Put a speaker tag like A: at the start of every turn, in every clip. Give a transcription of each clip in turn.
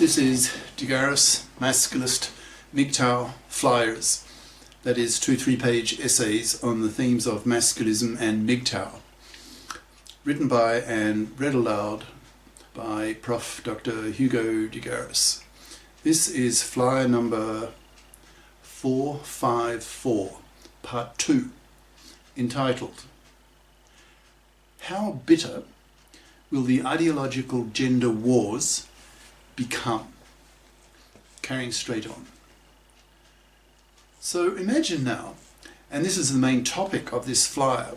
A: This is GARIS, Masculist, MGTOW, Flyers. That is 2 3-page essays on the themes of masculism and MGTOW. Written by and read aloud by Prof. Dr. Hugo de Garis. This is flyer number 454, part 2, entitled, How Bitter Will the Ideological Gender Wars Become? Carrying straight on. So imagine now, and this is the main topic of this flyer,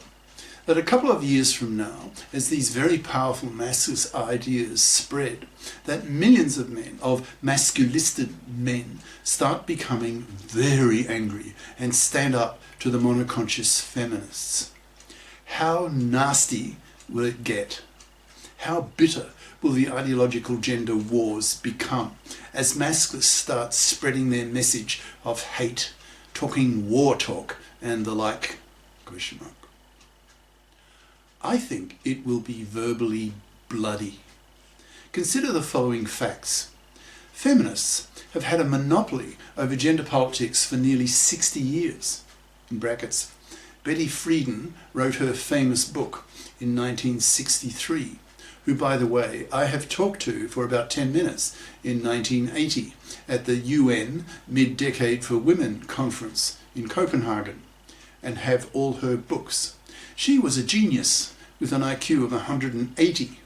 A: that a couple of years from now, as these very powerful masculinist ideas spread, that millions of men, of masculisted men, start becoming very angry and stand up to the monoconscious feminists. How nasty will it get? How bitter will the ideological gender wars become as masculists start spreading their message of hate, talking war talk and the like? I think it will be verbally bloody. Consider the following facts. Feminists have had a monopoly over gender politics for nearly 60 years. In brackets, Betty Friedan wrote her famous book in 1963, who, by the way, I have talked to for about 10 minutes in 1980 at the UN Mid-Decade for Women conference in Copenhagen, and have all her books. She was a genius with an IQ of 180,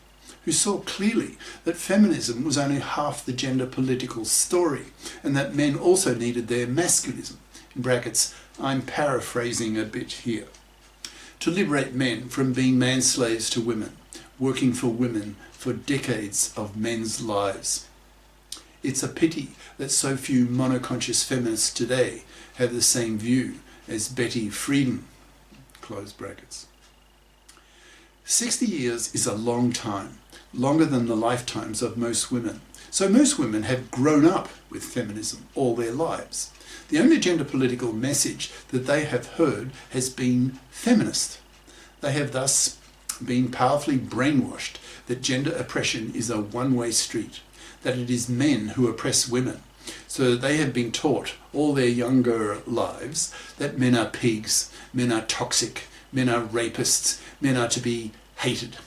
A: who saw clearly that feminism was only half the gender political story, and that men also needed their masculism. In brackets, I'm paraphrasing a bit here. To liberate men from being man-slaves to women, working for women for decades of men's lives. It's a pity that so few monoconscious feminists today have the same view as Betty Friedan. Close brackets. 60 years is a long time, longer than the lifetimes of most women. So most women have grown up with feminism all their lives. The only gender political message that they have heard has been feminist. They have thus been powerfully brainwashed that gender oppression is a one-way street, that it is men who oppress women. So they have been taught all their younger lives that men are pigs, men are toxic, men are rapists, men are to be hated.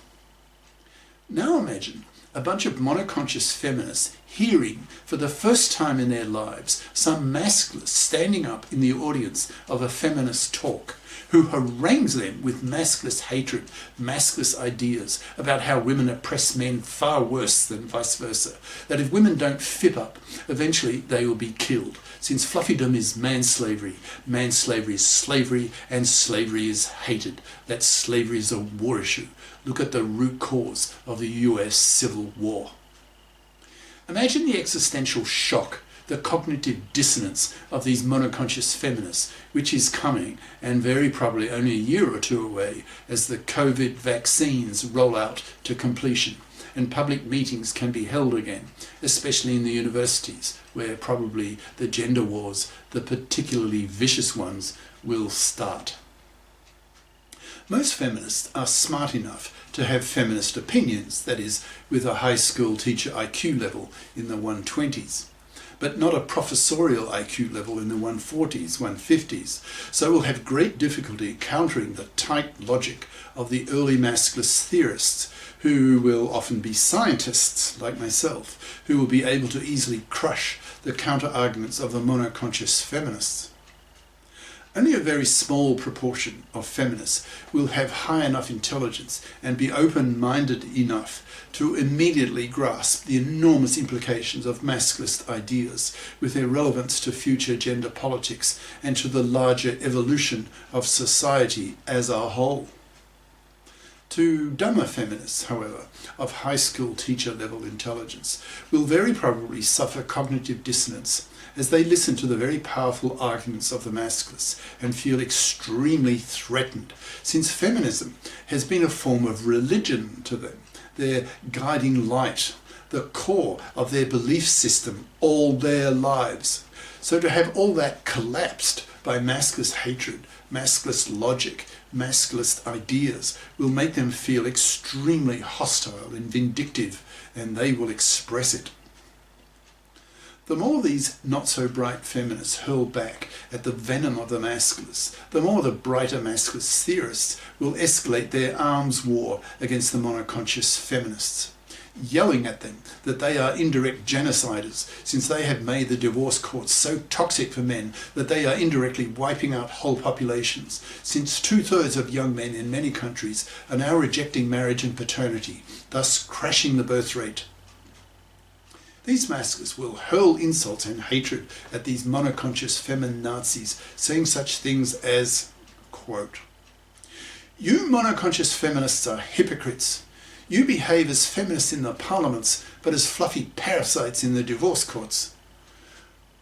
A: Now imagine a bunch of monoconscious feminists hearing for the first time in their lives some masculist standing up in the audience of a feminist talk, who harangues them with masculist hatred, masculist ideas about how women oppress men far worse than vice versa, that if women don't fip up, eventually they will be killed, since fluffydom is manslavery, manslavery is slavery, and slavery is hated, that slavery is a war issue. Look at the root cause of the US Civil War. Imagine the existential shock, the cognitive dissonance of these monoconscious feminists, which is coming, and very probably only a year or two away, as the COVID vaccines roll out to completion and public meetings can be held again, especially in the universities, where probably the gender wars, the particularly vicious ones, will start. Most feminists are smart enough to have feminist opinions, that is, with a high school teacher IQ level in the 120s. But not a professorial IQ level in the 140s, 150s, so will have great difficulty countering the tight logic of the early masculist theorists, who will often be scientists like myself, who will be able to easily crush the counter-arguments of the monoconscious feminists. Only a very small proportion of feminists will have high enough intelligence and be open-minded enough to immediately grasp the enormous implications of masculist ideas with their relevance to future gender politics and to the larger evolution of society as a whole. To dumber feminists, however, of high school teacher level intelligence, will very probably suffer cognitive dissonance as they listen to the very powerful arguments of the masculists and feel extremely threatened, since feminism has been a form of religion to them, their guiding light, the core of their belief system all their lives. So to have all that collapsed by masculist hatred, masculist logic, masculist ideas will make them feel extremely hostile and vindictive, and they will express it. The more these not-so-bright feminists hurl back at the venom of the masculists, the more the brighter masculist theorists will escalate their arms war against the monoconscious feminists, yelling at them that they are indirect genociders, since they have made the divorce courts so toxic for men that they are indirectly wiping out whole populations, since 2/3 of young men in many countries are now rejecting marriage and paternity, thus crashing the birth rate. These masculists will hurl insults and hatred at these monoconscious feminazis, saying such things as, quote, "You monoconscious feminists are hypocrites. You behave as feminists in the parliaments, but as fluffy parasites in the divorce courts.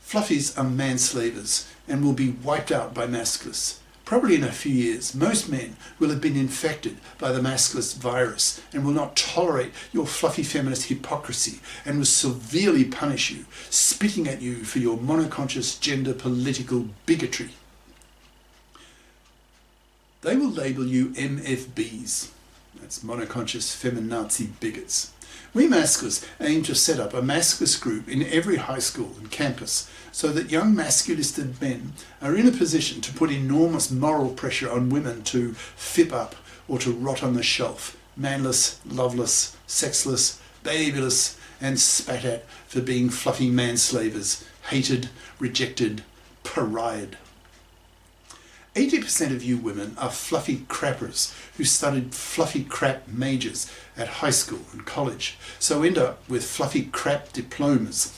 A: Fluffies are manslavers and will be wiped out by masculists. Probably in a few years, most men will have been infected by the masculist virus and will not tolerate your fluffy feminist hypocrisy and will severely punish you, spitting at you for your monoconscious gender political bigotry. They will label you MFBs, that's monoconscious feminazi bigots. We masculists aim to set up a masculist group in every high school and campus so that young masculisted men are in a position to put enormous moral pressure on women to fip up or to rot on the shelf, manless, loveless, sexless, babyless, and spat at for being fluffy manslavers, hated, rejected, pariahed. 80% of you women are fluffy crappers who studied fluffy crap majors at high school and college, so end up with fluffy crap diplomas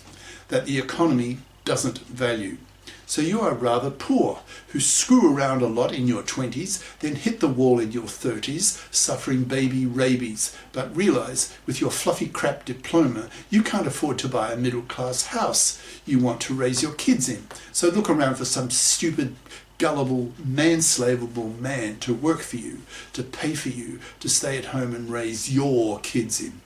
A: that the economy doesn't value. So you are rather poor, who screw around a lot in your 20s, then hit the wall in your 30s, suffering baby rabies, but realise with your fluffy crap diploma you can't afford to buy a middle-class house you want to raise your kids in. So look around for some stupid, gullible, manslavable man to work for you, to pay for you, to stay at home and raise your kids in.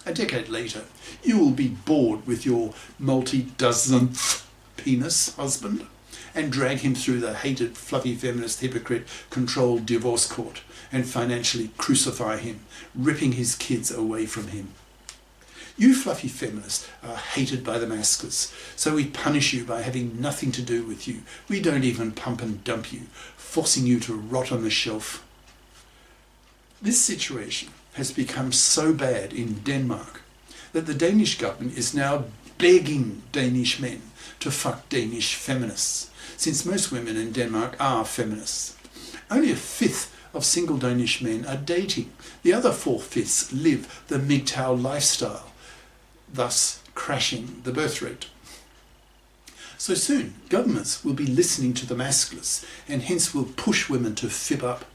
A: A decade later, you will be bored with your multi-dozenth penis husband and drag him through the hated, fluffy, feminist, hypocrite controlled divorce court and financially crucify him, ripping his kids away from him. You fluffy feminists are hated by the masculists, so we punish you by having nothing to do with you. We don't even pump and dump you, forcing you to rot on the shelf. This situation has become so bad in Denmark that the Danish government is now begging Danish men to fuck Danish feminists, since most women in Denmark are feminists. Only 1/5 of single Danish men are dating. The other 4/5 live the MGTOW lifestyle, thus crashing the birth rate. So soon, governments will be listening to the masculists and hence will push women to fib up.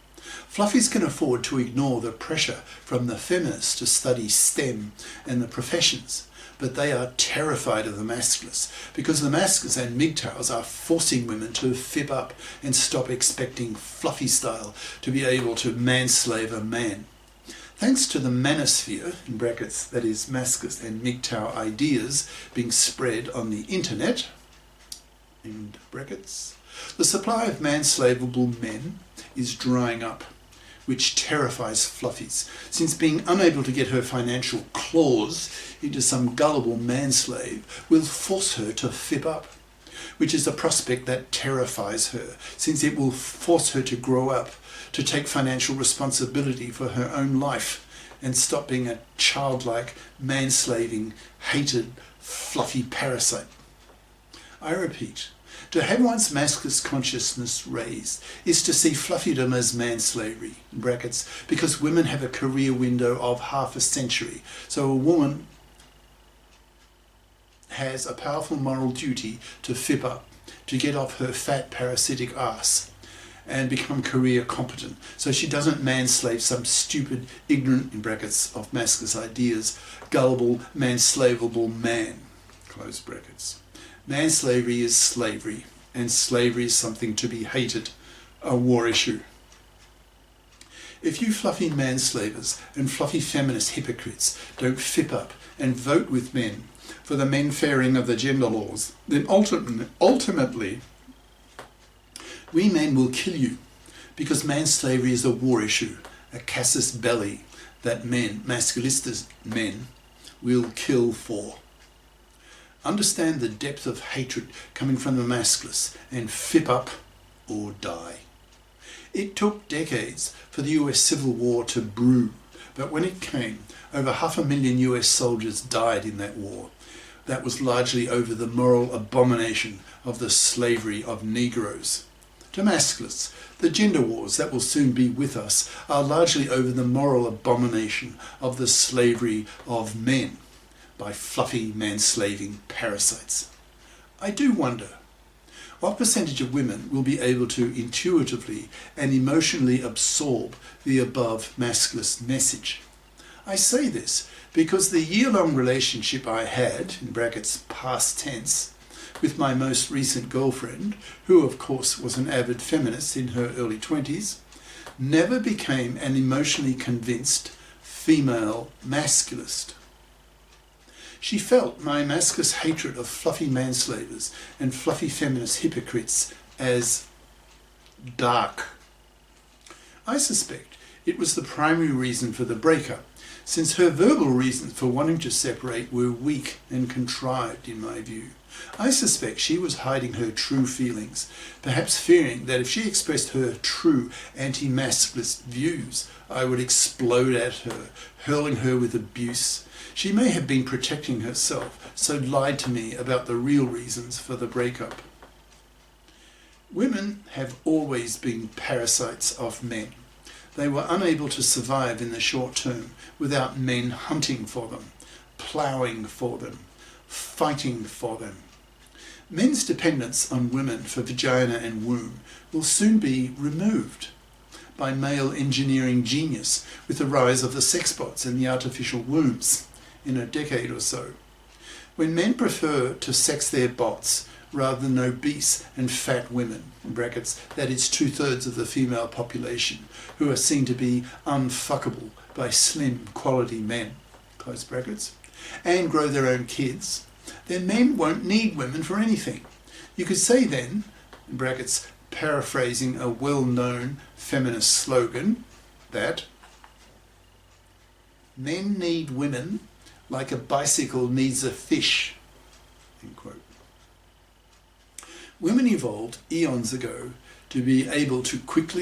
A: Fluffies can afford to ignore the pressure from the feminists to study STEM and the professions, but they are terrified of the masculists because the masculists and MGTOWs are forcing women to fib up and stop expecting fluffy style to be able to manslave a man. Thanks to the manosphere, in brackets, that is masculist and MGTOW ideas being spread on the internet, in brackets, the supply of manslavable men is drying up, which terrifies fluffies, since being unable to get her financial claws into some gullible manslave will force her to fib up, which is a prospect that terrifies her, since it will force her to grow up, to take financial responsibility for her own life and stop being a childlike, manslaving, hated, fluffy parasite. I repeat, to have one's masculinist consciousness raised is to see fluffydom as manslavery, in brackets, because women have a career window of half a century. So a woman has a powerful moral duty to fib up, to get off her fat parasitic ass and become career competent, so she doesn't manslave some stupid, ignorant, in brackets, of masculinist ideas, gullible, manslavable man, close brackets. Manslavery is slavery, and slavery is something to be hated, a war issue. If you fluffy manslavers and fluffy feminist hypocrites don't fip up and vote with men for the menfairing of the gender laws, then ultimately we men will kill you, because manslavery is a war issue, a cassis belli that men, masculists men, will kill for. understand the depth of hatred coming from the masculists and fip up or die. It took decades for the US Civil War to brew, but when it came, over 500,000 US soldiers died in that war. That was largely over the moral abomination of the slavery of negroes. To masculists, the gender wars that will soon be with us are largely over the moral abomination of the slavery of men by fluffy, manslaving parasites. I do wonder, what percentage of women will be able to intuitively and emotionally absorb the above masculist message? I say this because the year-long relationship I had, in brackets past tense, with my most recent girlfriend, who of course was an avid feminist in her early 20s, never became an emotionally convinced female masculist. She felt my masculinist hatred of fluffy manslavers and fluffy feminist hypocrites as dark. I suspect it was the primary reason for the breakup, since her verbal reasons for wanting to separate were weak and contrived in my view. I suspect she was hiding her true feelings, perhaps fearing that if she expressed her true anti-masculist views, I would explode at her, hurling her with abuse. She may have been protecting herself, so lied to me about the real reasons for the breakup. Women have always been parasites of men. They were unable to survive in the short term without men hunting for them, ploughing for them, fighting for them. Men's dependence on women for vagina and womb will soon be removed by male engineering genius with the rise of the sex bots and the artificial wombs in a decade or so. When men prefer to sex their bots rather than obese and fat women, in brackets, that is 2/3 of the female population, who are seen to be unfuckable by slim quality men, close brackets, and grow their own kids, then men won't need women for anything. You could say then, in brackets, paraphrasing a well-known feminist slogan, that men need women like a bicycle needs a fish, end quote. Women evolved eons ago to be able to quickly